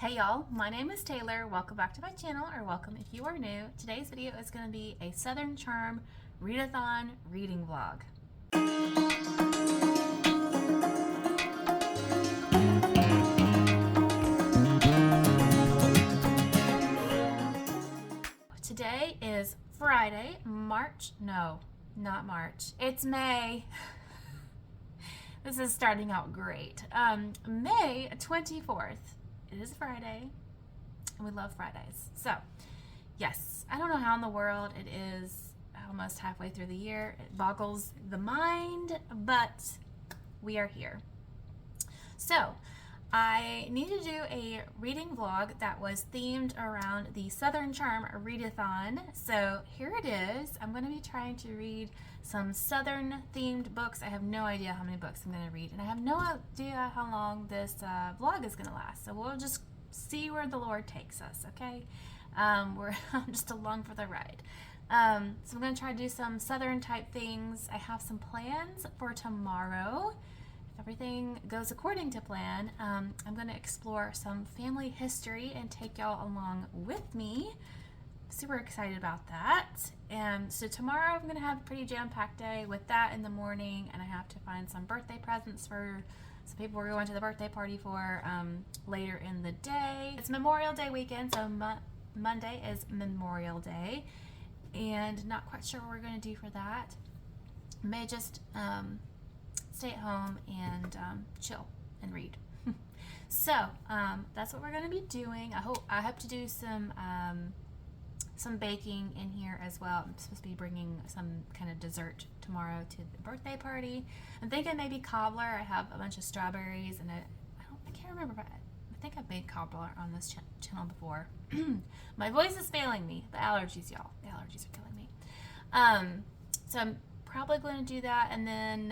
Hey y'all, my name is Taylor. Welcome back to my channel, or welcome if you are new. Today's video is going to be a Southern Charm readathon reading vlog. Today is Friday, not March. It's May. This is starting out great. May 24th. It is Friday, and we love Fridays. So, yes, I don't know how in the world it is almost halfway through the year. It boggles the mind, but we are here. So, I need to do a reading vlog that was themed around the Southern Charm readathon. So, here it is. I'm going to be trying to read some Southern themed books. I have no idea how many books I'm going to read, and I have no idea how long this vlog is going to last. So we'll just see where the Lord takes us, okay? I'm just along for the ride. So I'm going to try to do some Southern type things. I have some plans for tomorrow. If everything goes according to plan, I'm going to explore some family history and take y'all along with me. Super excited about that. And so tomorrow I'm going to have a pretty jam-packed day with that in the morning, and I have to find some birthday presents for some people we're going to the birthday party for later in the day. It's Memorial Day weekend, so Monday is Memorial Day, and not quite sure what we're going to do for that. May just stay at home and chill and read. So that's what we're going to be doing. I hope to do some baking in here as well. I'm supposed to be bringing some kind of dessert tomorrow to the birthday party. I'm thinking maybe cobbler. I have a bunch of strawberries, and I can't remember, but I think I've made cobbler on this channel before. My voice is failing me. The allergies, y'all. The allergies are killing me. So I'm probably going to do that, and then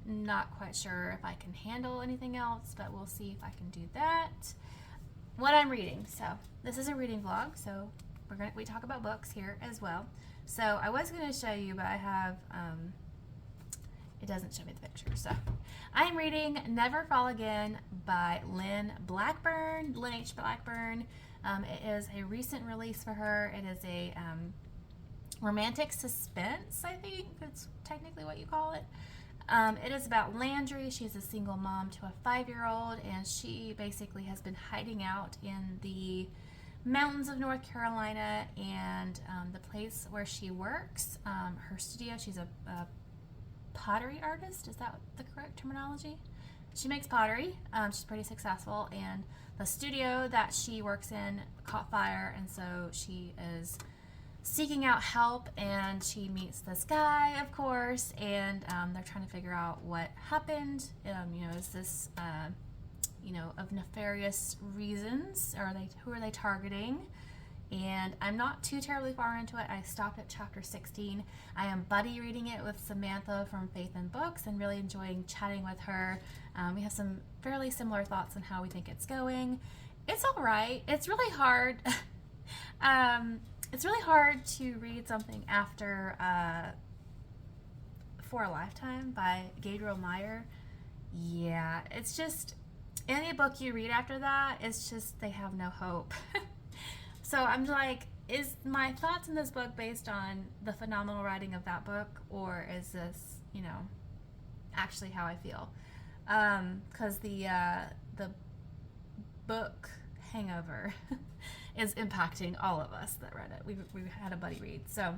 not quite sure if I can handle anything else, but we'll see if I can do that. What I'm reading. So this is a reading vlog, so we talk about books here as well. So I was going to show you, but I have, it doesn't show me the picture. So I'm reading Never Fall Again by Lynn H. Blackburn. It is a recent release for her. It is a romantic suspense, I think that's technically what you call it. It is about Landry. She's a single mom to a 5-year-old, and she basically has been hiding out in the mountains of North Carolina, and the place where she works, her studio, she's a pottery artist. Is that the correct terminology? She makes pottery. She's pretty successful, and the studio that she works in caught fire, and so she is seeking out help, and she meets this guy, of course, and they're trying to figure out what happened. Is this of nefarious reasons, or who are they targeting? And I'm not too terribly far into it. I stopped at chapter 16. I am buddy reading it with Samantha from Faith and Books, and really enjoying chatting with her. We have some fairly similar thoughts on how we think it's going. It's all right. It's really hard. It's really hard to read something after For a Lifetime by Gabriel Meyer. Yeah, it's just, any book you read after that, it's just, they have no hope. So I'm like, is my thoughts in this book based on the phenomenal writing of that book, or is this, actually how I feel? Because the book hangover is impacting all of us that read it. We had a buddy read. So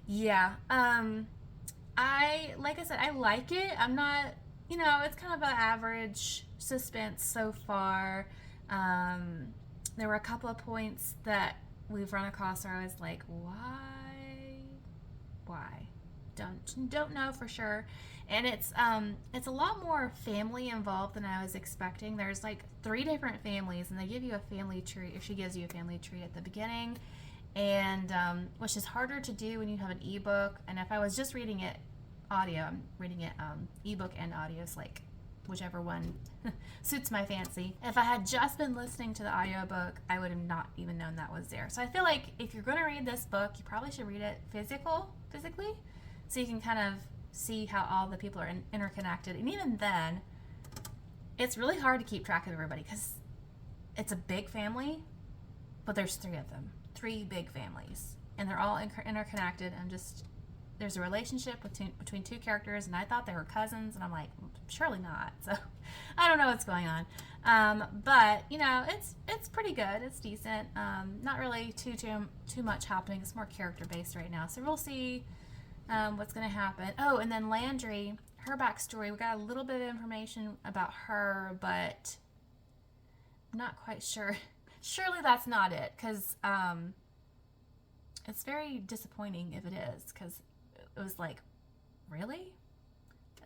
yeah, like I said, I like it. I'm not, it's kind of an average suspense so far. There were a couple of points that we've run across where I was like, why? Don't know for sure. And it's a lot more family involved than I was expecting. There's like 3 different families, and they give you a family tree, or she gives you a family tree at the beginning, and which is harder to do when you have an ebook. And if I was just reading it audio, I'm reading it ebook and audio, so like whichever one suits my fancy. If I had just been listening to the audiobook, I would have not even known that was there. So I feel like if you're going to read this book, you probably should read it physically, so you can kind of see how all the people are interconnected. And even then, it's really hard to keep track of everybody, because it's a big family, but there's 3 of them, 3 big families, and they're all interconnected, and just there's a relationship between 2 characters, and I thought they were cousins, and I'm like, surely not. So I don't know what's going on, but you know, it's pretty good. It's decent. Not really too much happening. It's more character based right now, so we'll see what's going to happen. Oh, and then Landry, her backstory. We got a little bit of information about her, but I'm not quite sure. Surely that's not it, because it's very disappointing if it is, because it was like, really?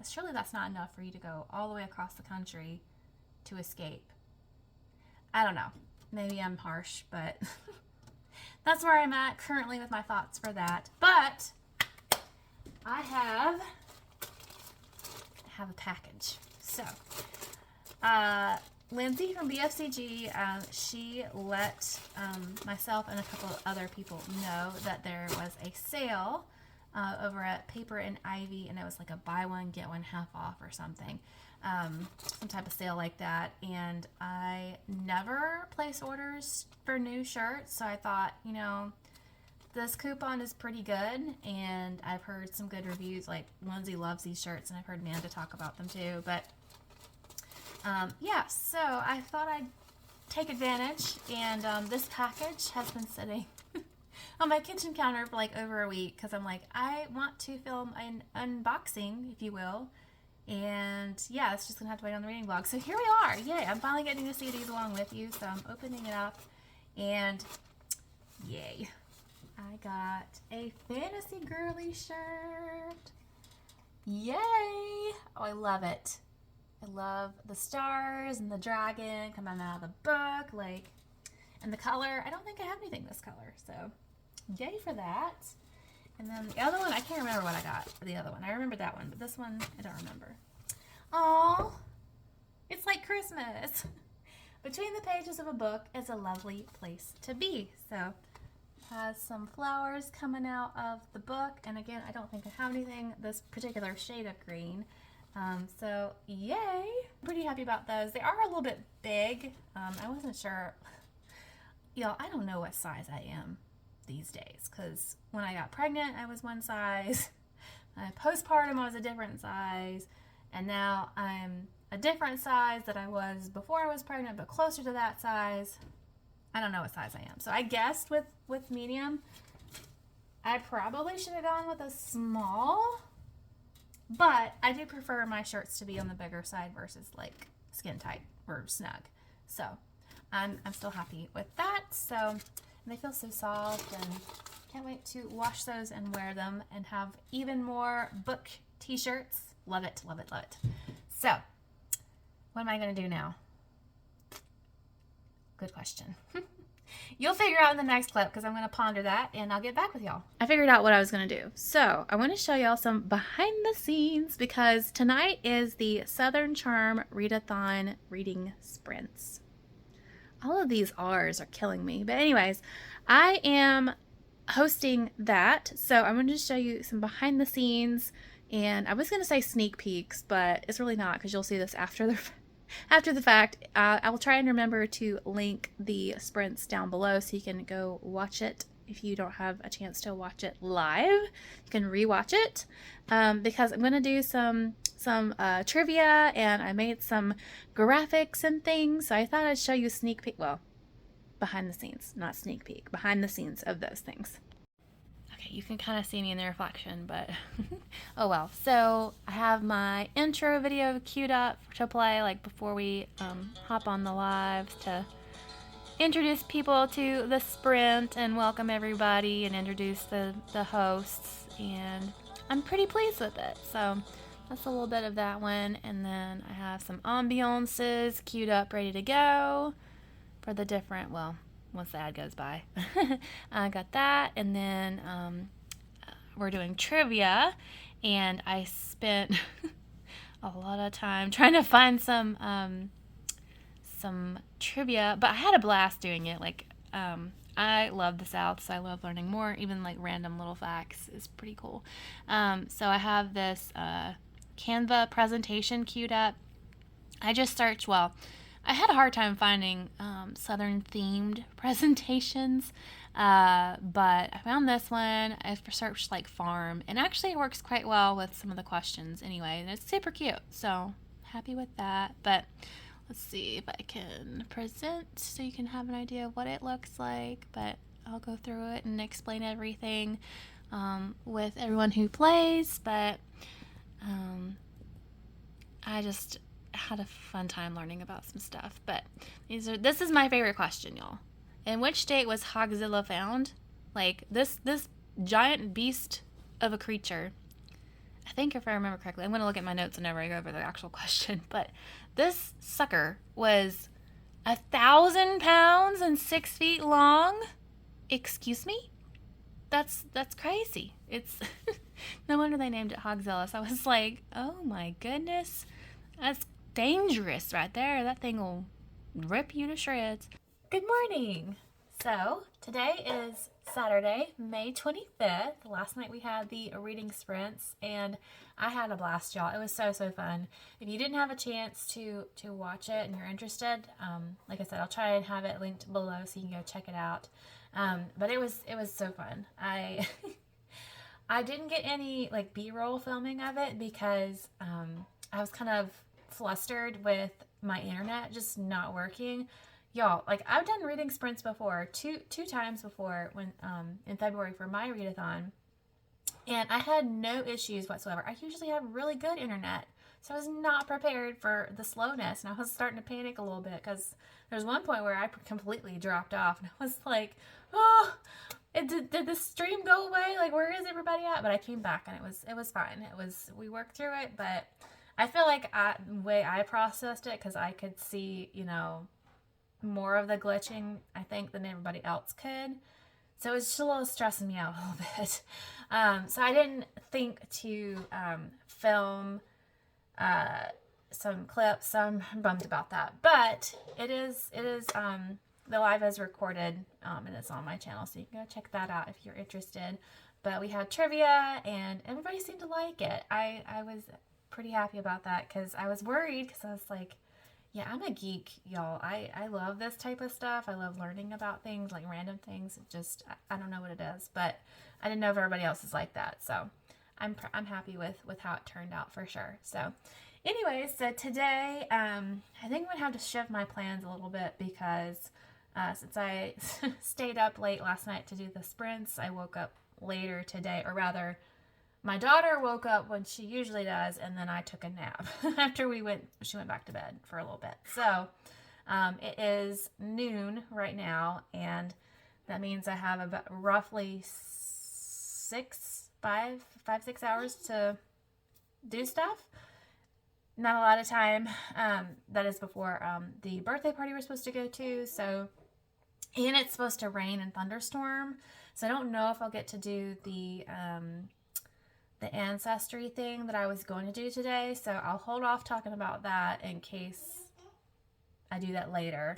Surely that's not enough for you to go all the way across the country to escape. I don't know. Maybe I'm harsh, but that's where I'm at currently with my thoughts for that. But I have a package. So, Lindsay from BFCG, she let myself and a couple of other people know that there was a sale over at Paper and Ivy, and it was like a buy one get one half off or something, some type of sale like that. And I never place orders for new shirts, so I thought, you know, this coupon is pretty good, and I've heard some good reviews. Like, Lindsay loves these shirts, and I've heard Amanda talk about them too. But yeah, so I thought I'd take advantage, and this package has been sitting on my kitchen counter for like over a week, because I'm like, I want to film an unboxing, if you will. And yeah, it's just gonna have to wait on the reading vlog. So here we are. Yay, I'm finally getting to see these along with you. So I'm opening it up, and yay, I got a fantasy girly shirt. Yay! Oh, I love it. I love the stars and the dragon coming out of the book, like, and the color. I don't think I have anything this color, so yay for that. And then the other one, I can't remember what I got for the other one. I remember that one, but this one, I don't remember. Oh, it's like Christmas. Between the pages of a book is a lovely place to be. So it has some flowers coming out of the book. And again, I don't think I have anything this particular shade of green. So yay. Pretty happy about those. They are a little bit big. I wasn't sure. Y'all, I don't know what size I am these days, because when I got pregnant I was one size, postpartum I was a different size, and now I'm a different size that I was before I was pregnant, but closer to that size. I don't know what size I am, so I guessed with medium. I probably should have gone with a small, but I do prefer my shirts to be on the bigger side versus like skin tight or snug. So I'm still happy with that. So, and they feel so soft, and can't wait to wash those and wear them and have even more book t-shirts. Love it, love it, love it. So, what am I going to do now? Good question. You'll figure out in the next clip, because I'm going to ponder that, and I'll get back with y'all. I figured out what I was going to do. So, I want to show y'all some behind the scenes, because tonight is the Southern Charm Readathon reading sprints. All of these R's are killing me. But anyways, I am hosting that. So I'm going to show you some behind the scenes. And I was going to say sneak peeks, but it's really not, because you'll see this after the fact. I will try and remember to link the sprints down below so you can go watch it. If you don't have a chance to watch it live, you can rewatch it, because I'm going to do some trivia, and I made some graphics and things, so I thought I'd show you a sneak peek. Well, behind the scenes, not sneak peek, behind the scenes of those things. Okay, you can kind of see me in the reflection, but oh well. So I have my intro video queued up to play, like before we hop on the live, to introduce people to the sprint and welcome everybody and introduce the hosts, and I'm pretty pleased with it. So that's a little bit of that one, and then I have some ambiances queued up, ready to go for the different, well, once the ad goes by. I got that, and then we're doing trivia, and I spent a lot of time trying to find some trivia, but I had a blast doing it. Like, I love the South, so I love learning more. Even like random little facts is pretty cool. So I have this Canva presentation queued up. I just searched, well, I had a hard time finding Southern themed presentations, but I found this one. I searched like farm, and actually it works quite well with some of the questions anyway, and it's super cute. So happy with that. But let's see if I can present so you can have an idea of what it looks like. But I'll go through it and explain everything with everyone who plays. But I just had a fun time learning about some stuff. But this is my favorite question, y'all. In which state was Hogzilla found? Like this giant beast of a creature. I think if I remember correctly, I'm going to look at my notes whenever I go over the actual question, but this sucker was 1,000 pounds and 6 feet long. Excuse me? That's crazy. It's no wonder they named it Hogzilla. So I was like, oh my goodness, that's dangerous right there. That thing will rip you to shreds. Good morning. So today is Saturday, May 25th. Last night we had the reading sprints, and I had a blast, y'all. It was so fun. If you didn't have a chance to watch it and you're interested, like I said, I'll try and have it linked below so you can go check it out. But it was so fun. I didn't get any like B-roll filming of it because I was kind of flustered with my internet just not working. Y'all, like I've done reading sprints before, two times before when in February for my readathon, and I had no issues whatsoever. I usually have really good internet, so I was not prepared for the slowness, and I was starting to panic a little bit because there's one point where I completely dropped off, and I was like, oh, did the stream go away? Like, where is everybody at? But I came back, and it was fine. We worked through it, but I feel like the way I processed it, because I could see, more of the glitching, I think, than everybody else could. So it was just a little stressing me out a little bit. So I didn't think to film some clips. So I'm bummed about that. But it is the live is recorded and it's on my channel. So you can go check that out if you're interested. But we had trivia and everybody seemed to like it. I was pretty happy about that because I was worried because I was like, yeah, I'm a geek, y'all. I love this type of stuff. I love learning about things, like random things. It just, I don't know what it is, but I didn't know if everybody else is like that. So I'm happy with how it turned out for sure. So anyways, so today, I think I'm going to have to shift my plans a little bit because since I stayed up late last night to do the sprints, I woke up later today, or rather, my daughter woke up when she usually does, and then I took a nap after she went back to bed for a little bit. So it is noon right now, and that means I have about roughly 6 hours to do stuff. Not a lot of time. That is before the birthday party we're supposed to go to. So, and it's supposed to rain and thunderstorm. So I don't know if I'll get to do the ancestry thing that I was going to do today, so I'll hold off talking about that in case I do that later.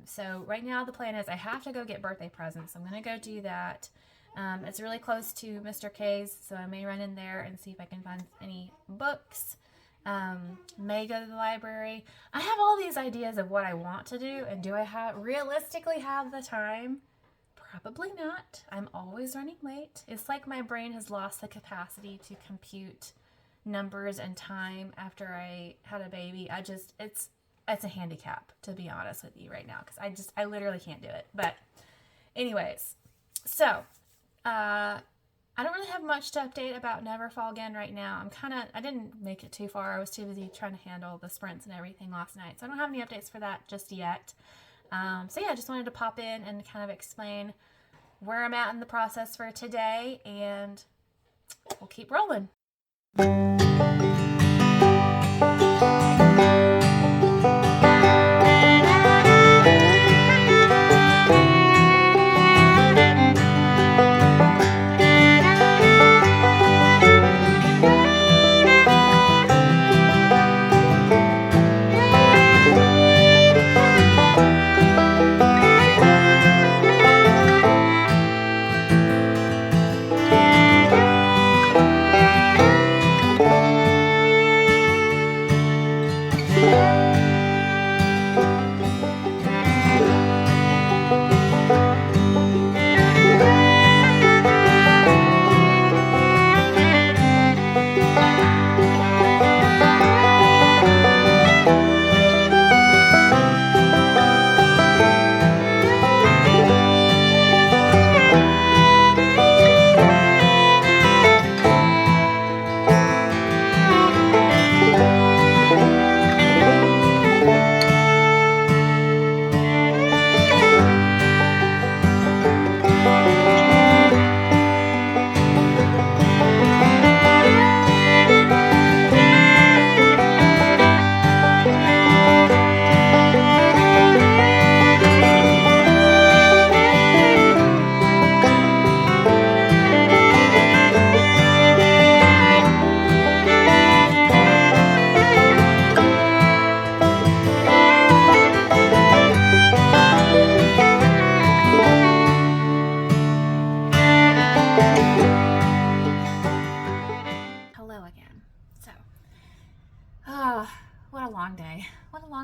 So right now the plan is I have to go get birthday presents. I'm going to go do that. It's really close to Mr. K's, so I may run in there and see if I can find any books. May go to the library. I have all these ideas of what I want to do, and do I realistically have the time? Probably not. I'm always running late. It's like my brain has lost the capacity to compute numbers and time after I had a baby. It's a handicap, to be honest with you right now, because I literally can't do it. But anyways, so I don't really have much to update about Never Fall Again right now. I didn't make it too far. I was too busy trying to handle the sprints and everything last night, so I don't have any updates for that just yet. So yeah, I just wanted to pop in and kind of explain where I'm at in the process for today, and we'll keep rolling.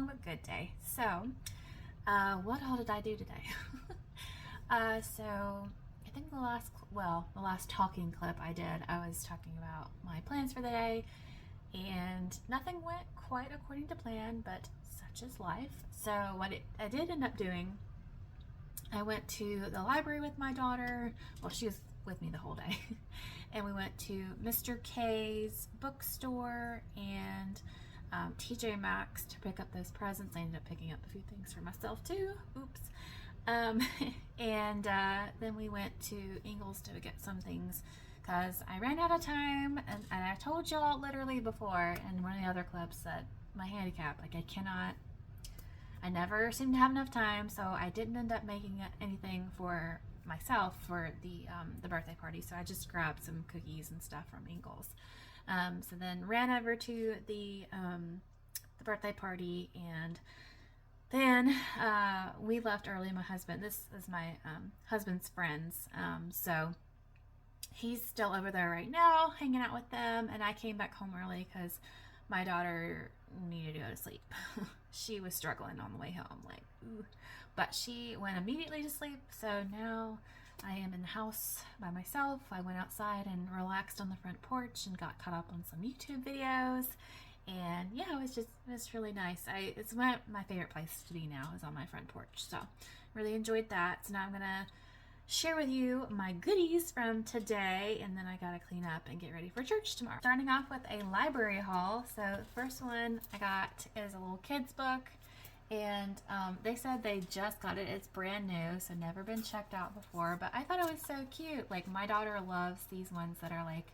long but good day. So, what all did I do today? So I think the last talking clip I did, I was talking about my plans for the day, and nothing went quite according to plan, but such is life. So I did end up doing, I went to the library with my daughter. Well, she was with me the whole day. And we went to Mr. K's bookstore and TJ Maxx to pick up those presents. I ended up picking up a few things for myself too. Oops. And then we went to Ingles to get some things because I ran out of time, and I told y'all literally before in one of the other clips that my handicap, like I never seem to have enough time, so I didn't end up making anything for myself for the birthday party. So I just grabbed some cookies and stuff from Ingles. So then ran over to the birthday party, and then we left early. My husband, this is my husband's friends, so he's still over there right now hanging out with them, and I came back home early because my daughter needed to go to sleep. She was struggling on the way home, like, ooh. But she went immediately to sleep, so now I am in the house by myself. I went outside and relaxed on the front porch and got caught up on some YouTube videos, and yeah, it was really nice. It's my favorite place to be now is on my front porch, so really enjoyed that. So now I'm gonna share with you my goodies from today, and then I gotta clean up and get ready for church tomorrow. Starting off with a library haul. So the first one I got is a little kids book, and they said they just got it. It's brand new, so never been checked out before, but I thought it was so cute. Like, my daughter loves these ones that are like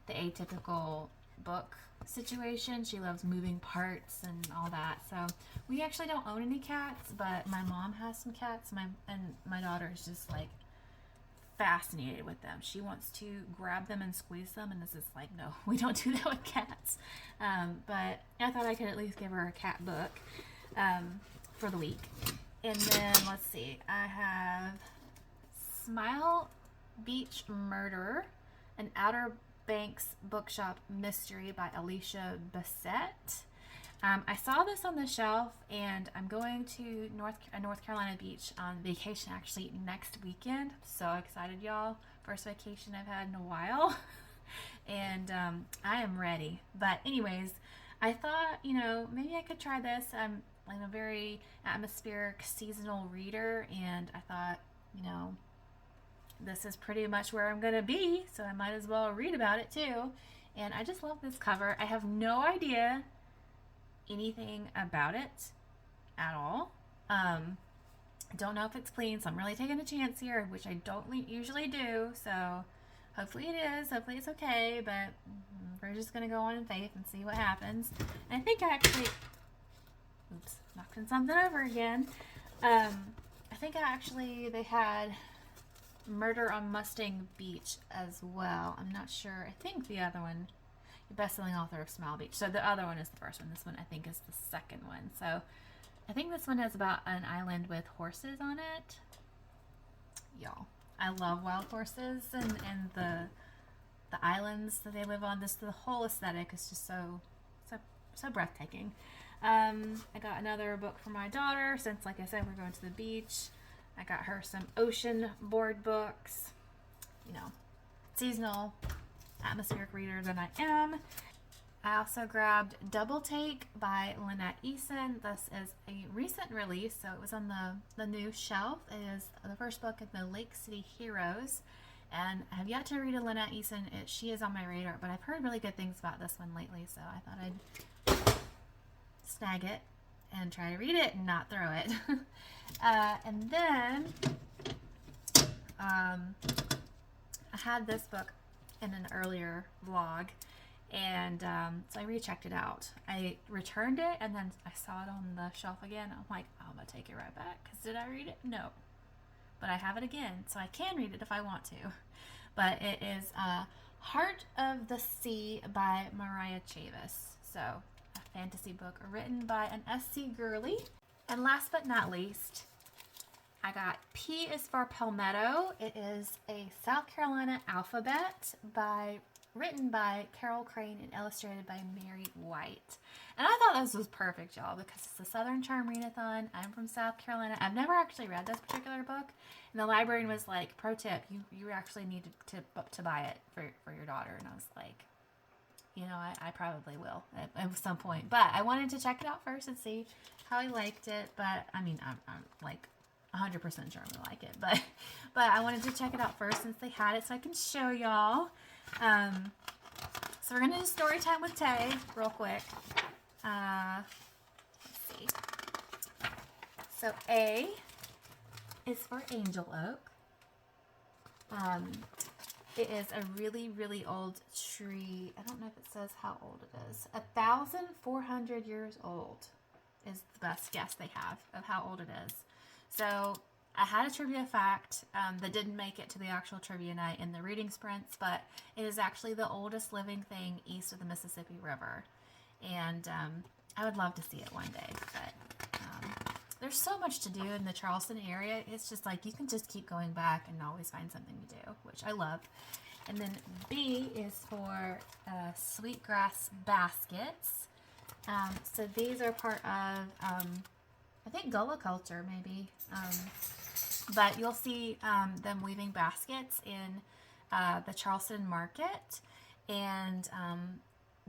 the atypical book situation. She loves moving parts and all that. So we actually don't own any cats, but my mom has some cats, and my daughter is just like fascinated with them. She wants to grab them and squeeze them, and this is like, no, we don't do that with cats. But I thought I could at least give her a cat book for the week. And then let's see, I have Smile Beach Murder, an Outer Banks Bookshop Mystery by Alicia Bassett. I saw this on the shelf, and I'm going to North Carolina beach on vacation actually next weekend. So excited, y'all. First vacation I've had in a while. And I am ready. But anyways, I thought, maybe I could try this. I'm a very atmospheric seasonal reader, and I thought, this is pretty much where I'm going to be, so I might as well read about it too. And I just love this cover. I have no idea anything about it at all. Don't know if it's clean, so I'm really taking a chance here, which I don't usually do. So hopefully it is. Hopefully it's okay, but we're just going to go on in faith and see what happens. And I think I actually... Oops, knocking something over again. I think they had Murder on Mustang Beach as well. I'm not sure. I think the other one, the best-selling author of Smile Beach. So the other one is the first one. This one I think is the second one. So I think this one is about an island with horses on it. Y'all, I love wild horses and the islands that they live on. The whole aesthetic is just so breathtaking. I got another book for my daughter since, like I said, we're going to the beach. I got her some ocean board books. Seasonal atmospheric reader that I am. I also grabbed Double Take by Lynette Eason. This is a recent release, so it was on the new shelf. It is the first book in the Lake City Heroes, and I have yet to read a Lynette Eason. She is on my radar, but I've heard really good things about this one lately, so I thought I'd snag it and try to read it and not throw it. And then I had this book in an earlier vlog, and so I rechecked it out. I returned it, and then I saw it on the shelf again. I'm like, I'm gonna take it right back, because did I read it? No, but I have it again, so I can read it if I want to. But it is Heart of the Sea by Mariah Chavis. So a fantasy book written by an SC girly. And last but not least, I got P is for Palmetto. It is a South Carolina alphabet by written by Carol Crane and illustrated by Mary White. And I thought this was perfect, y'all, because it's the Southern Charm Readathon. I'm from South Carolina. I've never actually read this particular book. And the librarian was like, pro tip, you actually need to buy it for your daughter. And I was like, you know, I probably will at some point. But I wanted to check it out first and see how I liked it. But, I mean, I'm like 100% sure I'm going to like it. But I wanted to check it out first since they had it so I can show y'all. So we're going to do story time with Tay real quick. Let's see. So A is for Angel Oak. It is a really, really old tree. I don't know if it says how old it is. 1,400 years old is the best guess they have of how old it is. So I had a trivia fact that didn't make it to the actual trivia night in the reading sprints, but it is actually the oldest living thing east of the Mississippi River. And I would love to see it one day, but there's so much to do in the Charleston area. It's just like you can just keep going back and always find something to do, which I love. And then B is for sweetgrass baskets. So these are part of, I think, Gullah culture, maybe. But you'll see them weaving baskets in the Charleston market. And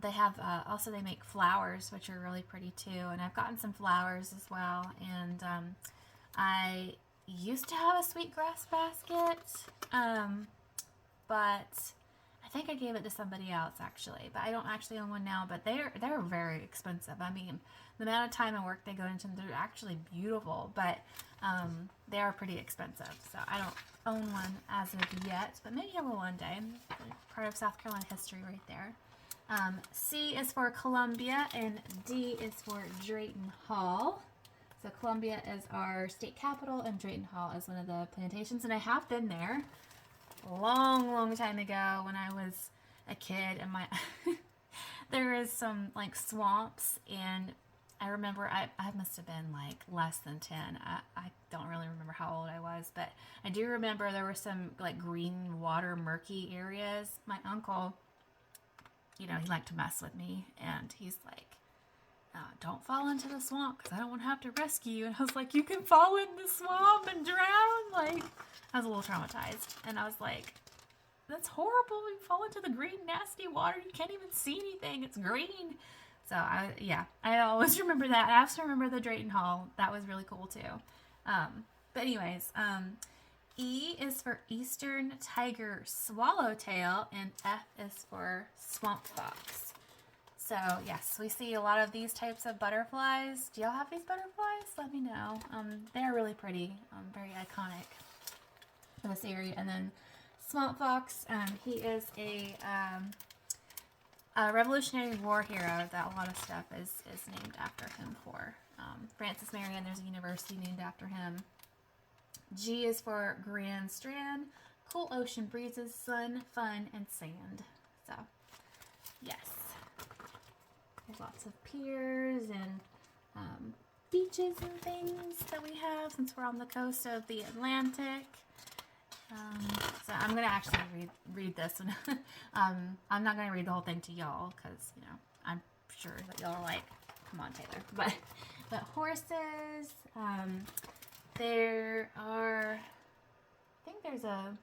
they have, also they make flowers, which are really pretty too. And I've gotten some flowers as well. And I used to have a sweetgrass basket, but I think I gave it to somebody else actually. But I don't actually own one now, but they're very expensive. I mean, the amount of time and work they go into them, they're actually beautiful, but they are pretty expensive. So I don't own one as of yet, but maybe I will one day. Part of South Carolina history right there. C is for Columbia, and D is for Drayton Hall. So Columbia is our state capital, and Drayton Hall is one of the plantations. And I have been there a long time ago when I was a kid, and my there is some like swamps, and I remember I must have been like less than 10. I don't really remember how old I was, but I do remember there were some like green water murky areas. My uncle, you know, he liked to mess with me, and he's like, don't fall into the swamp because I don't want to have to rescue you. And I was like, you can fall in the swamp and drown. Like, I was a little traumatized, and I was like, that's horrible. You fall into the green, nasty water. You can't even see anything. It's green. So I always remember that. I also remember the Drayton Hall. That was really cool too. But anyways, E is for Eastern Tiger Swallowtail, and F is for Swamp Fox. So yes, we see a lot of these types of butterflies. Do y'all have these butterflies? Let me know. They're really pretty, very iconic for this area. And then Swamp Fox, he is a Revolutionary War hero that a lot of stuff is named after him for. Francis Marion, there's a university named after him. G is for Grand Strand, cool ocean breezes, sun, fun, and sand. So, yes. There's lots of piers and beaches and things that we have since we're on the coast of the Atlantic. So I'm going to actually read this. And I'm not going to read the whole thing to y'all because, you know, I'm sure that y'all are like, come on, Taylor. But horses, there are, I think there's a,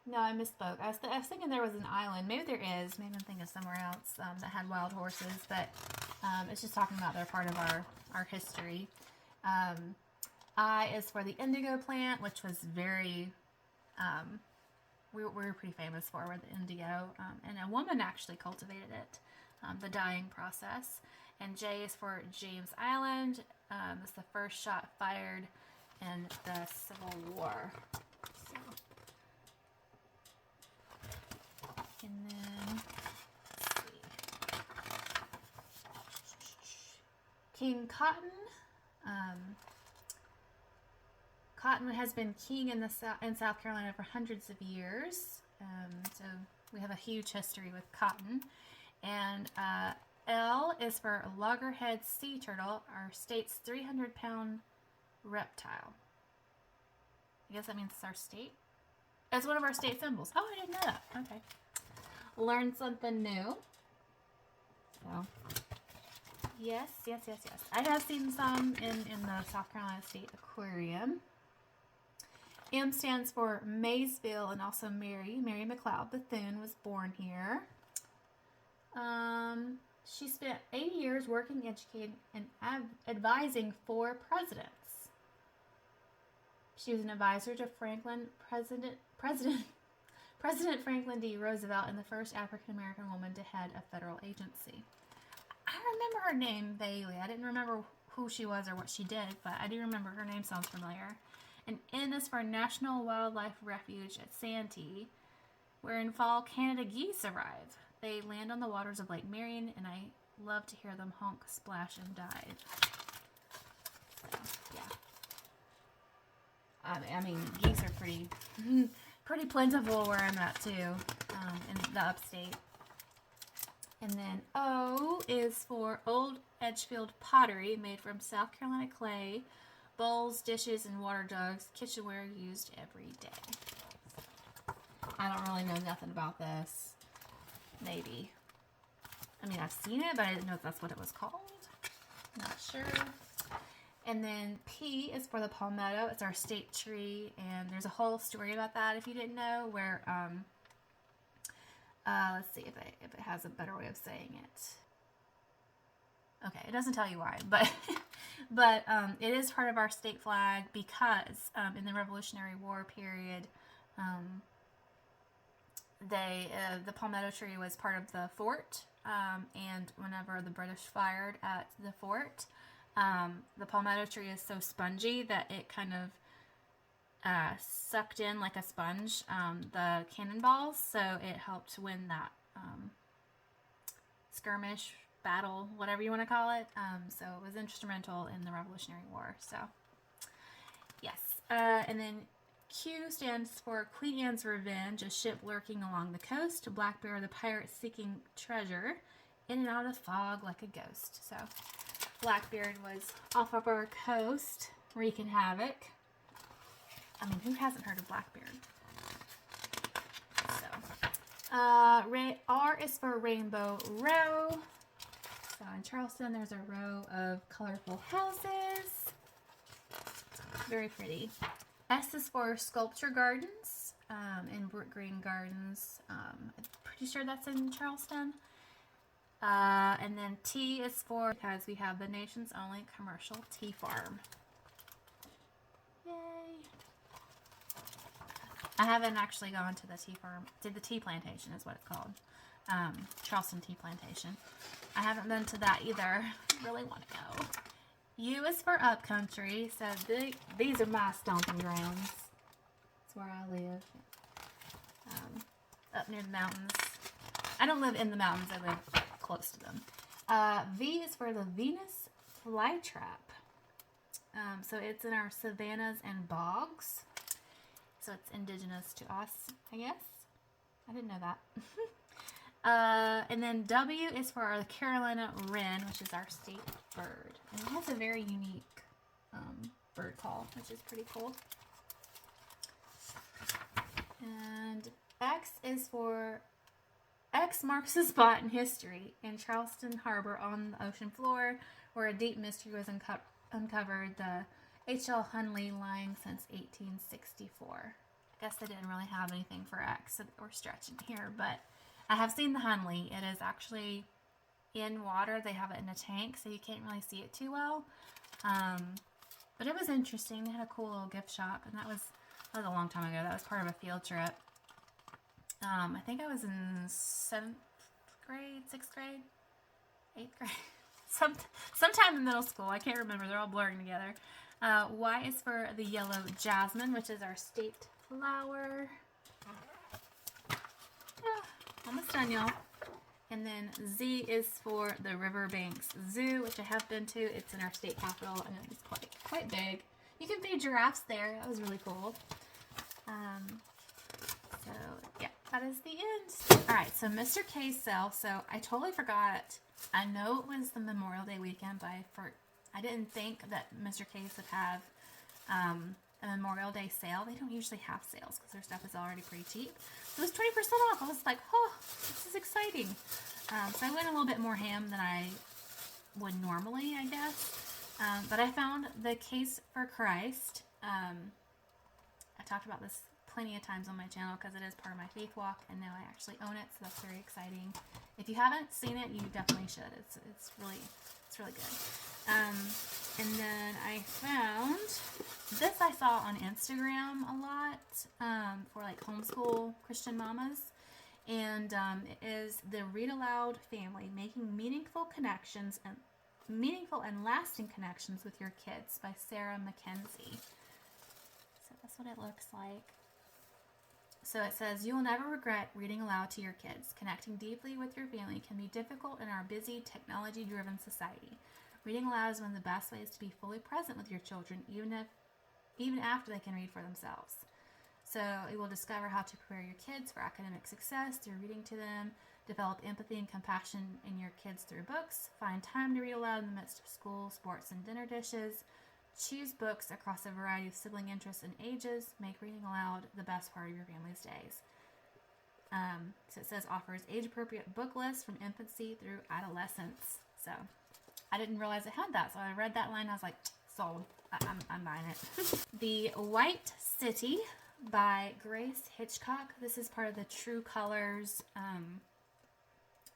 no, I misspoke. I was thinking there was an island. Maybe there is. Maybe I'm thinking somewhere else that had wild horses. But it's just talking about they're part of our history. I is for the indigo plant, which was very, we were pretty famous for with the indigo. And a woman actually cultivated it, the dyeing process. And J is for James Island. It's the first shot fired in the Civil War. So. And then, let's see. King Cotton. Cotton has been king in South Carolina for hundreds of years. So we have a huge history with cotton. And L is for loggerhead sea turtle, our state's 300-pound reptile. I guess that means it's our state. It's one of our state symbols. Oh, I didn't know that. Okay. Learn something new. So, yes. I have seen some in the South Carolina State Aquarium. M stands for Maysville, and also Mary McLeod Bethune was born here. She spent 80 years working, educating, and advising 4 presidents. She was an advisor to President Franklin D. Roosevelt, and the first African-American woman to head a federal agency. I remember her name vaguely. I didn't remember who she was or what she did, but I do remember her name sounds familiar. And N is for National Wildlife Refuge at Santee, where in fall Canada geese arrive. They land on the waters of Lake Marion, and I love to hear them honk, splash, and dive. So, yeah. I mean, geese are pretty plentiful where I'm at, too, in the upstate. And then O is for Old Edgefield pottery, made from South Carolina clay, bowls, dishes, and water jugs, kitchenware used every day. I don't really know nothing about this. Maybe. I mean, I've seen it, but I didn't know if that's what it was called. Not sure. And then P is for the palmetto. It's our state tree, and there's a whole story about that if you didn't know, where, let's see if it has a better way of saying it. Okay, it doesn't tell you why, but it is part of our state flag because in the Revolutionary War period, the palmetto tree was part of the fort, and whenever the British fired at the fort, the palmetto tree is so spongy that it kind of sucked in like a sponge the cannonballs, so it helped win that skirmish, battle, whatever you want to call it. So it was instrumental in the Revolutionary War. So yes, and then Q stands for Queen Anne's Revenge, a ship lurking along the coast. Black Bear, the pirate seeking treasure, in and out of fog like a ghost. So Blackbeard was off of our coast, wreaking havoc. I mean, who hasn't heard of Blackbeard? So, R is for Rainbow Row. So in Charleston, there's a row of colorful houses. Very pretty. S is for Sculpture Gardens in Brook Green Gardens. I'm pretty sure that's in Charleston. And then T is for, because we have the nation's only commercial tea farm. Yay. I haven't actually gone to the tea farm. Did the tea plantation is what it's called. Charleston Tea Plantation. I haven't been to that either. Really want to go. U is for upcountry. So these are my stomping grounds. That's where I live. Up near the mountains. I don't live in the mountains. I live close to them. V is for the Venus flytrap. So it's in our savannas and bogs. So it's indigenous to us, I guess. I didn't know that. And then W is for our Carolina wren, which is our state bird. And it has a very unique bird call, which is pretty cool. And X is for X marks a spot in history in Charleston Harbor on the ocean floor, where a deep mystery was uncovered. The H.L. Hunley lying since 1864. I guess they didn't really have anything for X that we're stretching here, but I have seen the Hunley. It is actually in water. They have it in a tank, so you can't really see it too well. But it was interesting. They had a cool little gift shop, and that was a long time ago. That was part of a field trip. I think I was in 7th grade, 6th grade, 8th grade. Sometime in middle school. I can't remember. They're all blurring together. Y is for the yellow jasmine, which is our state flower. Almost done, y'all. And then Z is for the Riverbanks Zoo, which I have been to. It's in our state capital, and it's quite big. You can feed giraffes there. That was really cool. So, yeah, that is the end. All right, so Mr. K's sale. So I totally forgot. I know it was the Memorial Day weekend, but I didn't think that Mr. K's would have a Memorial Day sale. They don't usually have sales because their stuff is already pretty cheap. So it was 20% off. I was like, oh, this is exciting. So I went a little bit more ham than I would normally, I guess. But I found The Case for Christ. I talked about this plenty of times on my channel because it is part of my faith walk, and now I actually own it, so that's very exciting. If you haven't seen it, you definitely should. It's really good. And then I found this. I saw on Instagram a lot for like homeschool Christian mamas, and it is the Read Aloud Family: Making Meaningful and Lasting Connections with Your Kids by Sarah Mackenzie. So that's what it looks like. So it says, you will never regret reading aloud to your kids. Connecting deeply with your family can be difficult in our busy, technology-driven society. Reading aloud is one of the best ways to be fully present with your children, even after they can read for themselves. So you will discover how to prepare your kids for academic success through reading to them, develop empathy and compassion in your kids through books, find time to read aloud in the midst of school, sports, and dinner dishes, choose books across a variety of sibling interests and ages, make reading aloud the best part of your family's days. So it says offers age-appropriate book lists from infancy through adolescence. So I didn't realize it had that, so I read that line and I was like, sold. I'm buying it. The White City by Grace Hitchcock. This is part of the True Colors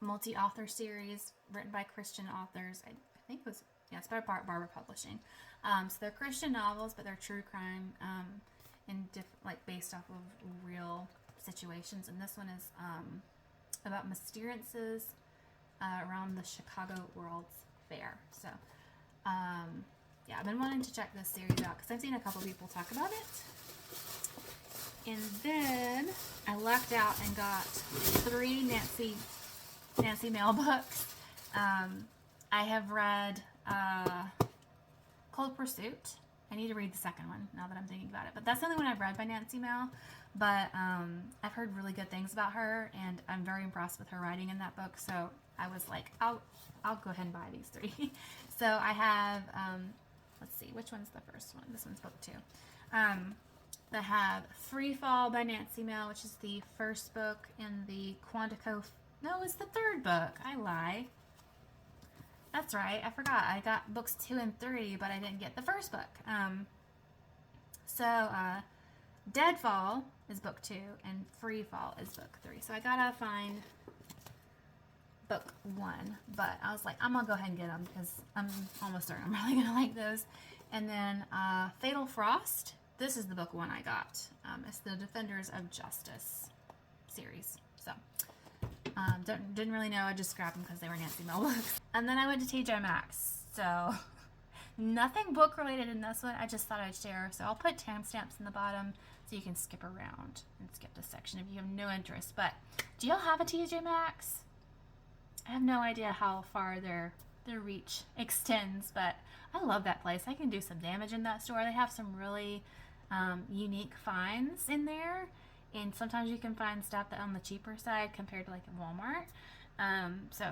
multi-author series written by Christian authors. I think it was, yeah, it's by Barber Publishing. So they're Christian novels, but they're true crime and like based off of real situations. And this one is about mysteriouses around the Chicago World's Fair. So yeah, I've been wanting to check this series out because I've seen a couple people talk about it. And then I lucked out and got 3 Nancy Mail books. I have read Cold Pursuit. I need to read the second one now that I'm thinking about it. But that's the only one I've read by Nancy Mail. But I've heard really good things about her, and I'm very impressed with her writing in that book. So I was like, I'll go ahead and buy these 3. So I have, let's see, which one's the first one? This one's book 2. I have Free Fall by Nancy Mail, which is the first book in the Quantico. No, it's the 3rd book. I lie. That's right. I forgot. I got books 2 and 3, but I didn't get the first book. Deadfall is book 2, and Free Fall is book 3. So I gotta find book 1, but I was like, I'm gonna go ahead and get them because I'm almost certain I'm really gonna like those. And then Fatal Frost. This is the book 1 I got. It's the Defenders of Justice series. So didn't really know. I just grabbed them because they were Nancy Mail books. And then I went to TJ Maxx. So nothing book related in this one. I just thought I'd share. So I'll put timestamps in the bottom so you can skip around and skip this section if you have no interest. But do y'all have a TJ Maxx? I have no idea how far their reach extends, but I love that place. I can do some damage in that store. They have some really unique finds in there. And sometimes you can find stuff that on the cheaper side compared to like at Walmart. So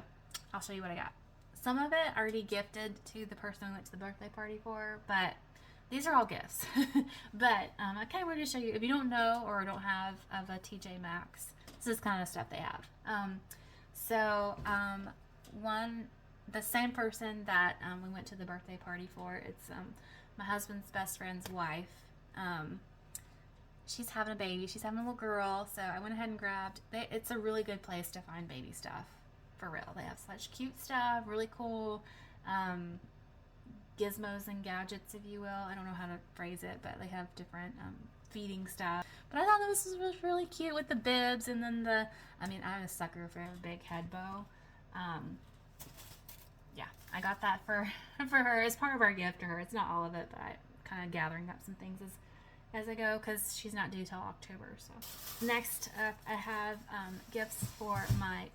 I'll show you what I got. Some of it already gifted to the person we went to the birthday party for, but these are all gifts. But I kind of wanted to show you, if you don't know or don't have of a TJ Maxx, this is kind of stuff they have. The same person that we went to the birthday party for, it's my husband's best friend's wife. She's having a baby. She's having a little girl. So I went ahead and grabbed. It's a really good place to find baby stuff. For real. They have such cute stuff. Really cool gizmos and gadgets, if you will. I don't know how to phrase it, but they have different feeding stuff. But I thought this was really cute with the bibs. And then I'm a sucker for a big head bow. Yeah, I got that for her as part of our gift to her. It's not all of it, but I'm kind of gathering up some things as I go because she's not due till October. So next up, I have gifts for my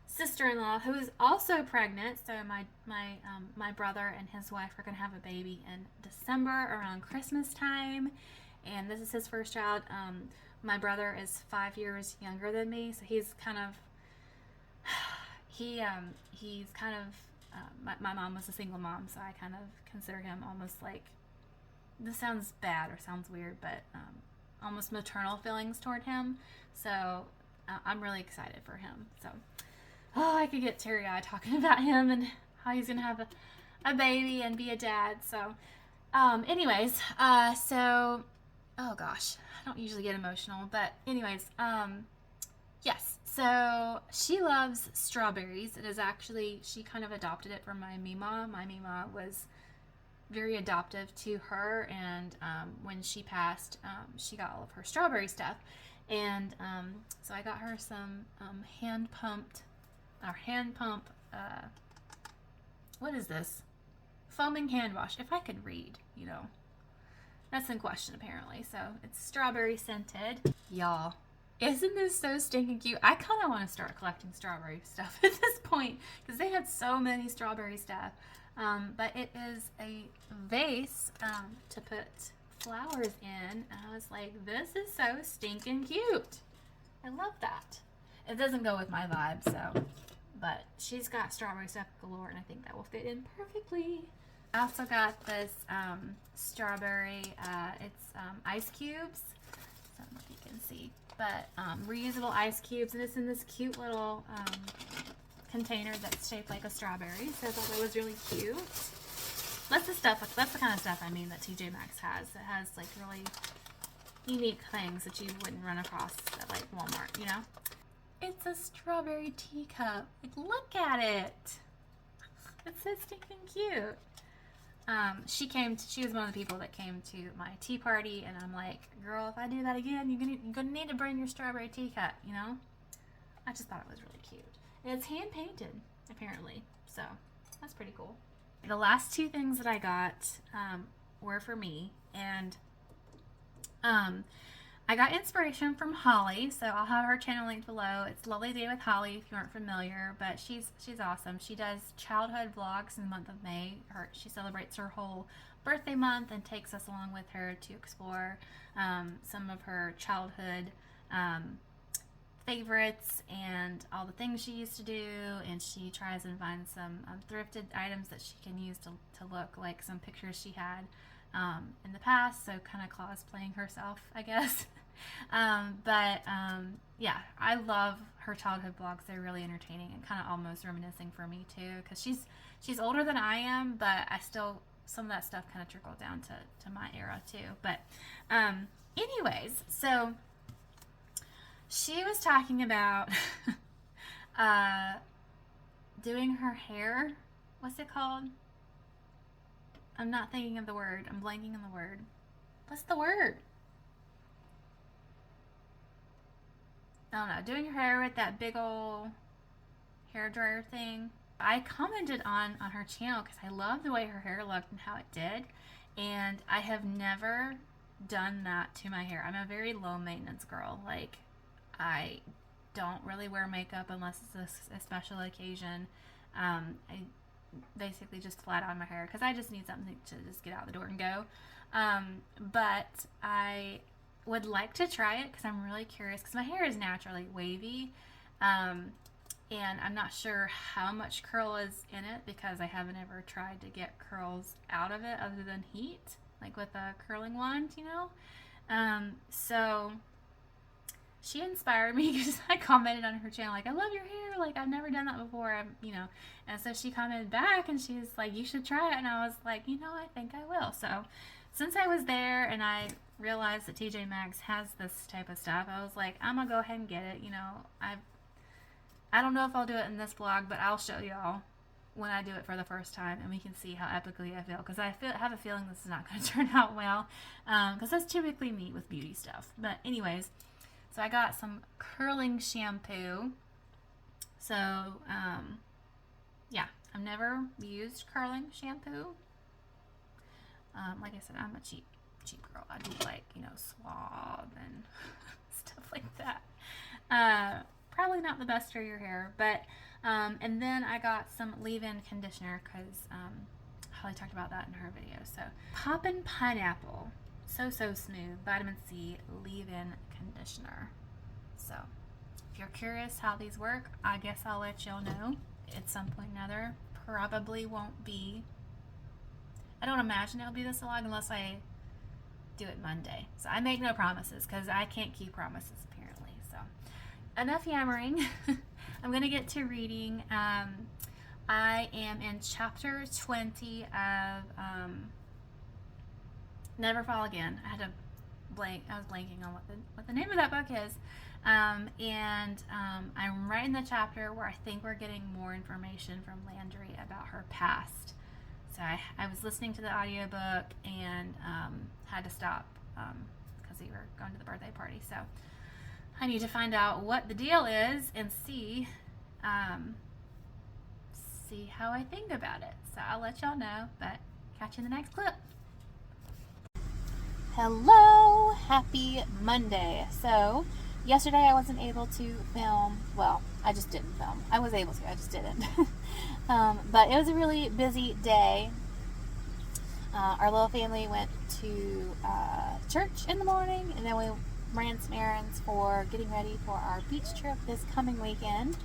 sister-in-law who is also pregnant. So my brother and his wife are gonna have a baby in December around Christmas time, and this is his first child. My brother is 5 years younger than me, so he's kind of my mom was a single mom, so I kind of consider him almost like this sounds bad or sounds weird, but almost maternal feelings toward him. So I'm really excited for him. So, oh, I could get teary-eyed talking about him and how he's going to have a baby and be a dad. So, anyways, so, oh gosh, I don't usually get emotional, but anyways, yes, so she loves strawberries. It is actually, she kind of adopted it from my Mima. My Mima was very adoptive to her, and when she passed, she got all of her strawberry stuff. And so I got her some hand pump, what is this? Foaming hand wash. If I could read, you know. That's in question, apparently. So it's strawberry scented. Y'all, isn't this so stinking cute? I kind of want to start collecting strawberry stuff at this point because they had so many strawberry stuff. But it is a vase to put flowers in. And I was like, this is so stinking cute. I love that. It doesn't go with my vibe, so. But she's got strawberry stuff galore, and I think that will fit in perfectly. I also got this strawberry, it's ice cubes. I don't know if you can see, but reusable ice cubes, and it's in this cute little container that's shaped like a strawberry. So I thought that was really cute. That's the kind of stuff I mean that TJ Maxx has. It has like really unique things that you wouldn't run across at like Walmart, you know? It's a strawberry teacup. Like, look at it. It's so stinking cute. She was one of the people that came to my tea party, and I'm like, girl, if I do that again, you're gonna need to bring your strawberry teacup, you know? I just thought it was really cute. And it's hand painted, apparently, so that's pretty cool. The last two things that I got were for me, and I got inspiration from Holly, so I'll have her channel linked below. It's Lovely Day with Holly if you aren't familiar, but she's awesome. She does childhood vlogs in the month of May. She celebrates her whole birthday month and takes us along with her to explore some of her childhood favorites and all the things she used to do, and she tries and finds some thrifted items that she can use to look like some pictures she had in the past, so kind of cosplaying herself, I guess. Yeah, I love her childhood vlogs. They're really entertaining and kind of almost reminiscing for me too, because she's older than I am, but I still, some of that stuff kind of trickled down to my era too. But anyways, so she was talking about doing her hair. What's it called? I'm not thinking of the word. I'm blanking on the word. What's the word? I don't know. Doing her hair with that big old hair dryer thing. I commented on her channel because I love the way her hair looked and how it did. And I have never done that to my hair. I'm a very low maintenance girl. Like, I don't really wear makeup unless it's a special occasion. I basically just flat on my hair because I just need something to just get out the door and go. But I would like to try it because I'm really curious, because my hair is naturally wavy, and I'm not sure how much curl is in it because I haven't ever tried to get curls out of it other than heat, like with a curling wand, you know. So she inspired me because I commented on her channel, like, I love your hair, like, I've never done that before, you know. And so she commented back and she was like, you should try it. And I was like, you know, I think I will. So since I was there and I realized that TJ Maxx has this type of stuff, I was like, I'm gonna go ahead and get it. You know, I don't know if I'll do it in this vlog, but I'll show y'all when I do it for the first time, and we can see how epically I feel, because I have a feeling this is not going to turn out well, because that's typically me with beauty stuff. But anyways, so I got some curling shampoo. So yeah, I've never used curling shampoo. Like I said, I'm a cheap girl. I do, like, you know, Suave and stuff like that. Probably not the best for your hair, but and then I got some leave-in conditioner because Holly talked about that in her video. So Poppin' Pineapple, so smooth, vitamin C leave-in conditioner. So if you're curious how these work, I guess I'll let y'all know at some point or another. Probably won't be, I don't imagine it'll be this long unless I do it Monday. So I make no promises because I can't keep promises apparently. So enough yammering. I'm going to get to reading. I am in chapter 20 of Never Fall Again. I was blanking on what the name of that book is. I'm right in the chapter where I think we're getting more information from Landry about her past. So I was listening to the audiobook and had to stop because we were going to the birthday party. So I need to find out what the deal is and see how I think about it. So I'll let y'all know, but catch you in the next clip. Hello, happy Monday. So yesterday I wasn't able to film. Well, I just didn't film. I was able to, I just didn't. But it was a really busy day. Our little family went to church in the morning, and then we ran some errands for getting ready for our beach trip this coming weekend.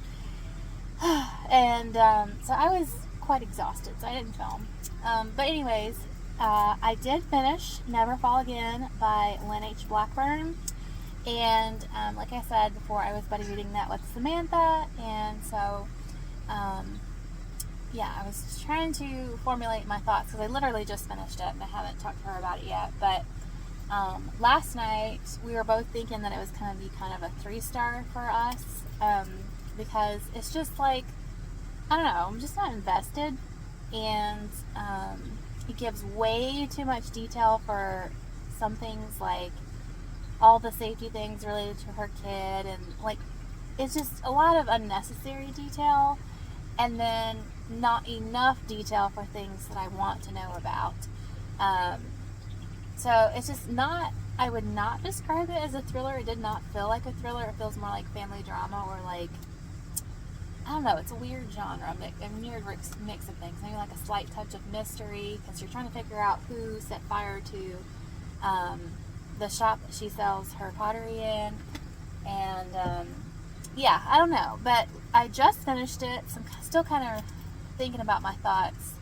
And so I was quite exhausted, so I didn't film. But anyways, I did finish Never Fall Again by Lynn H. Blackburn. And like I said before, I was buddy reading that with Samantha. And so, yeah, I was just trying to formulate my thoughts because I literally just finished it and I haven't talked to her about it yet. But last night, we were both thinking that it was going to be kind of a 3-star for us. Because it's just like, I don't know, I'm just not invested. And it gives way too much detail for some things, like all the safety things related to her kid, and like it's just a lot of unnecessary detail, and then not enough detail for things that I want to know about. So it's just not, I would not describe it as a thriller. It did not feel like a thriller. It feels more like family drama, or like, I don't know, it's a weird genre, a weird mix of things. Maybe like a slight touch of mystery, because you're trying to figure out who set fire to the shop that she sells her pottery in. And yeah, I don't know, but I just finished it, so I'm still kind of thinking about my thoughts.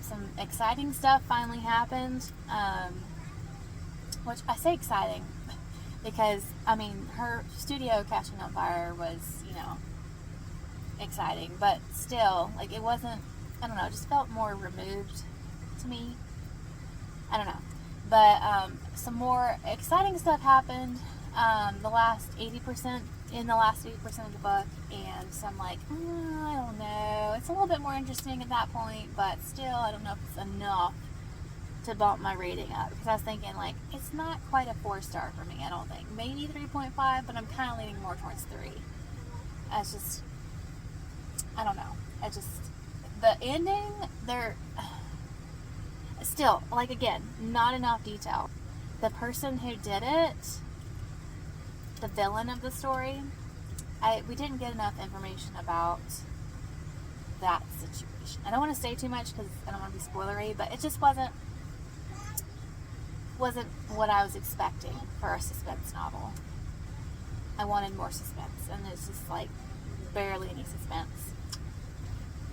Some exciting stuff finally happened, which I say exciting because, I mean, her studio catching on fire was, you know, exciting, but still, like, it wasn't, I don't know, it just felt more removed to me. I don't know, but some more exciting stuff happened in the last 80% of the book, and so I'm like, I don't know, it's a little bit more interesting at that point, but still, I don't know if it's enough to bump my rating up, because I was thinking, like, it's not quite a 4-star for me, I don't think. Maybe 3.5, but I'm kind of leaning more towards 3. It's just, I don't know. The ending, there, still, like, again, not enough detail. The person who did it, the villain of the story, we didn't get enough information about that situation. I don't want to say too much because I don't want to be spoilery, but it just wasn't what I was expecting for a suspense novel. I wanted more suspense, and it's just like barely any suspense.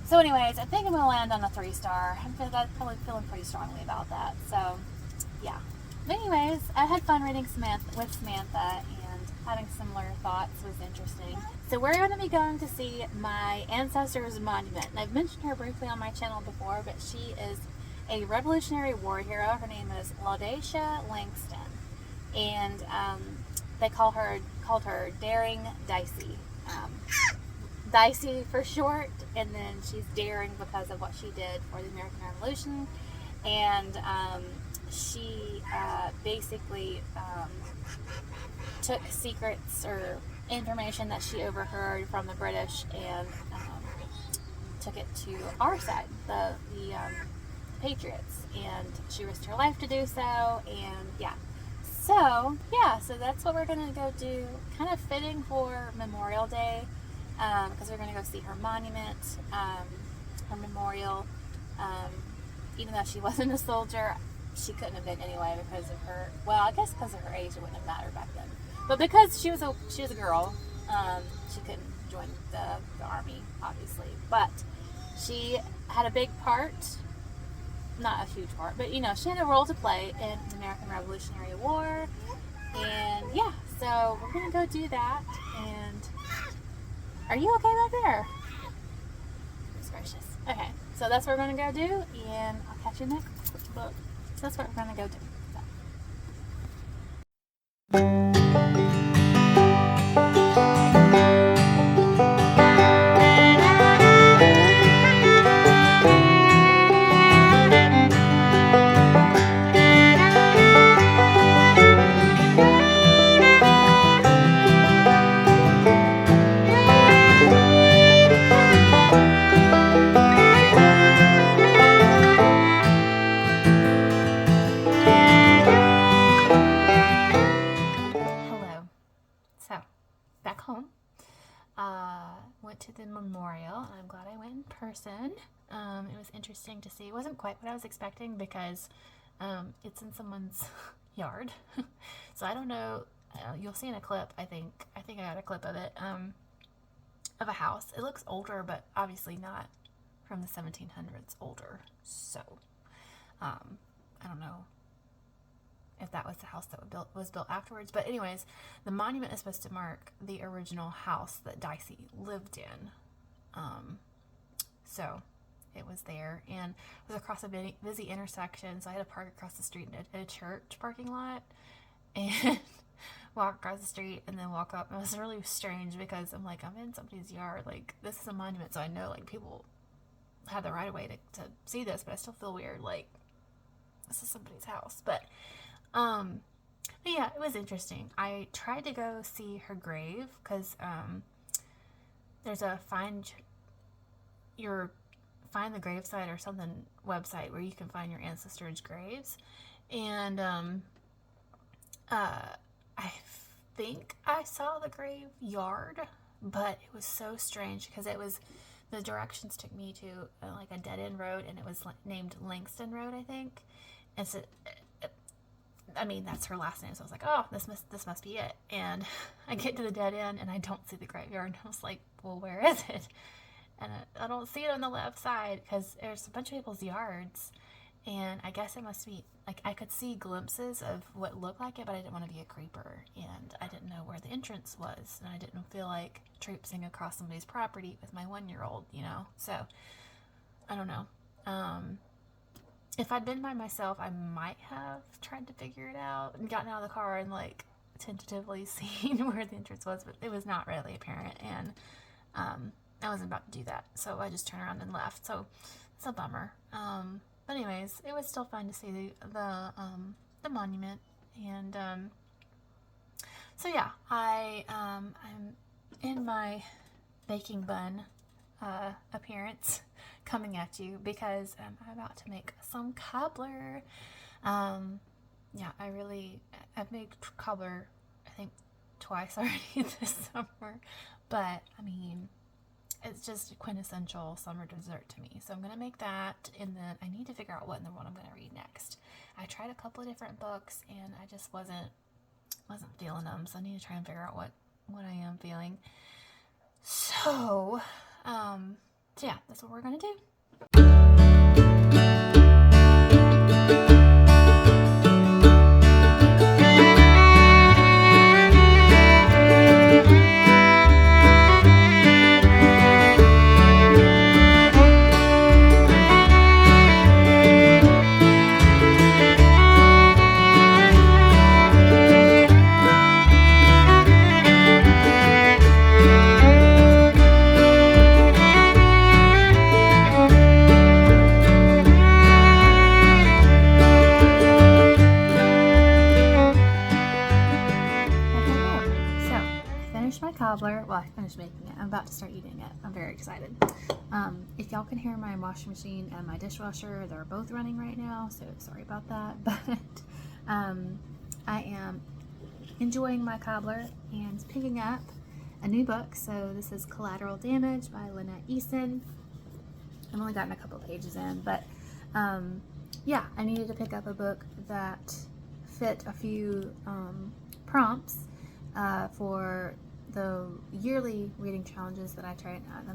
So anyways, I think I'm going to land on a 3-star. I'm probably feeling pretty strongly about that. So, yeah. But anyways, I had fun reading with Samantha, and having similar thoughts was interesting. So we're going to be going to see my ancestor's monument. And I've mentioned her briefly on my channel before, but she is a Revolutionary War hero. Her name is Laudacia Langston. And they called her Daring Dicey. Dicey for short, and then she's daring because of what she did for the American Revolution. And she basically took secrets or information that she overheard from the British and took it to our side, the Patriots, and she risked her life to do so. And so that's what we're gonna go do, kind of fitting for Memorial Day, because we're gonna go see her monument, her memorial. Even though she wasn't a soldier, she couldn't have been anyway because of her, well, I guess because of her age it wouldn't have mattered back then, but because she was a girl, she couldn't join the army, obviously. But she had a big part not a huge part, but you know, she had a role to play in the American Revolutionary War. And yeah, so we're gonna go do that. And are you okay back there? Goodness gracious. Okay, so that's what we're gonna go do, and I'll catch you next book. So that's what we're gonna go do. Back home. Went to the memorial, and I'm glad I went in person. It was interesting to see. It wasn't quite what I was expecting because it's in someone's yard. So I don't know. You'll see in a clip. I think I got a clip of it of a house. It looks older, but obviously not from the 1700s. Older. So I don't know if that was the house that was built afterwards. But anyways, the monument is supposed to mark the original house that Dicey lived in. So it was there, and it was across a busy intersection, so I had to park across the street in a church parking lot and walk across the street and then walk up. It was really strange because I'm like, I'm in somebody's yard. Like, this is a monument, so I know like people have the right of way to see this, but I still feel weird, like this is somebody's house. But yeah, it was interesting. I tried to go see her grave because there's a find the gravesite or something website where you can find your ancestors' graves, and I think I saw the graveyard, but it was so strange because the directions took me to like a dead end road, and it was named Langston Road, I think. And so I mean, that's her last name, so I was like, oh, this must be it. And I get to the dead end, and I don't see the graveyard, and I was like, well, where is it? And I don't see it on the left side, because there's a bunch of people's yards, and I guess it must be, like, I could see glimpses of what looked like it, but I didn't want to be a creeper, and I didn't know where the entrance was, and I didn't feel like traipsing across somebody's property with my 1-year-old, you know? So, I don't know. If I'd been by myself, I might have tried to figure it out and gotten out of the car and like tentatively seen where the entrance was, but it was not readily apparent, and I wasn't about to do that, so I just turned around and left. So it's a bummer. But anyways, it was still fun to see the monument, and so yeah, I'm in my baking bun appearance coming at you because I'm about to make some cobbler. Yeah, I've made cobbler I think twice already this summer, but I mean, it's just a quintessential summer dessert to me. So I'm gonna make that, and then I need to figure out what in the world I'm gonna read next. I tried a couple of different books, and I just wasn't feeling them, so I need to try and figure out what I am feeling. So yeah, that's what we're gonna do. Cobbler. Well, I finished making it. I'm about to start eating it. I'm very excited. If y'all can hear my washing machine and my dishwasher, they're both running right now, so sorry about that. But I am enjoying my cobbler and picking up a new book. So this is Collateral Damage by Lynette Eason. I've only gotten a couple pages in, but yeah, I needed to pick up a book that fit a few prompts for the yearly reading challenges that I'm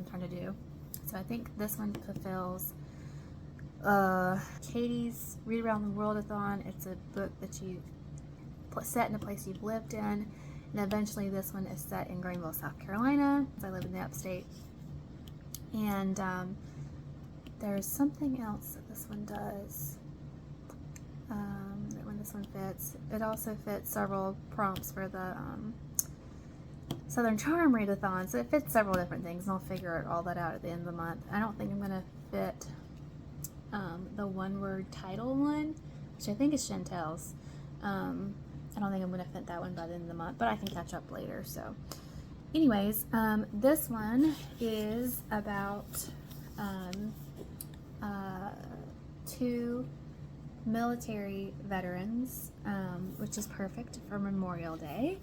trying to do. So I think this one fulfills Katie's Read Around the World-a-thon. It's a book that you set in a place you've lived in, and eventually this one is set in Greenville, South Carolina, because I live in the upstate. And there's something else that this one does. That when this one fits, it also fits several prompts for the Southern Charm Readathon, so it fits several different things, and I'll figure all that out at the end of the month. I don't think I'm gonna fit the one-word title one, which I think is Chantel's. I don't think I'm gonna fit that one by the end of the month, but I can catch up later. So, anyways, this one is about 2 military veterans, which is perfect for Memorial Day.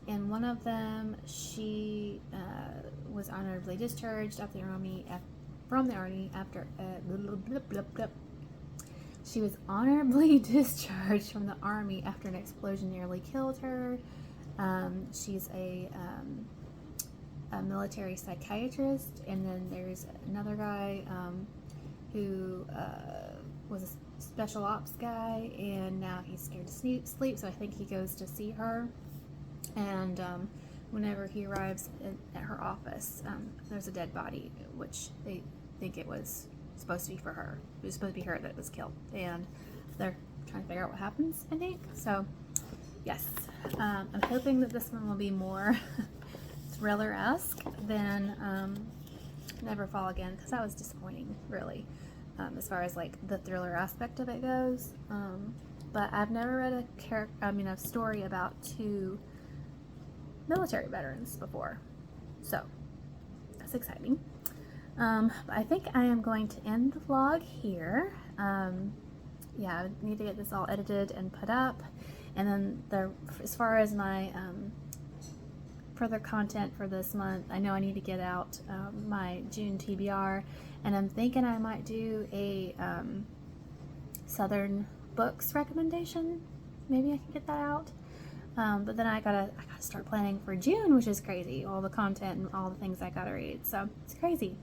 And one of them, she was honorably discharged from the army after she was honorably discharged from the army after an explosion nearly killed her. She's a military psychiatrist, and then there's another guy who was a special ops guy, and now he's scared to sleep, so I think he goes to see her. And whenever he arrives at her office, there's a dead body, which they think it was supposed to be for her. It was supposed to be her that was killed, and they're trying to figure out what happens, I think. So, yes, I'm hoping that this one will be more thriller-esque than Never Fall Again, because that was disappointing, really, as far as like the thriller aspect of it goes. But I've never read a story about 2 military veterans before, so that's exciting. But I think I am going to end the vlog here. Yeah, I need to get this all edited and put up, and then as far as my further content for this month, I know I need to get out my June TBR, and I'm thinking I might do a Southern books recommendation. Maybe I can get that out. But then I gotta start planning for June, which is crazy. All the content and all the things I gotta read, so it's crazy.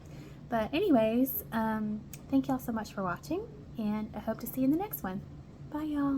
But anyways, thank y'all so much for watching, and I hope to see you in the next one. Bye, y'all.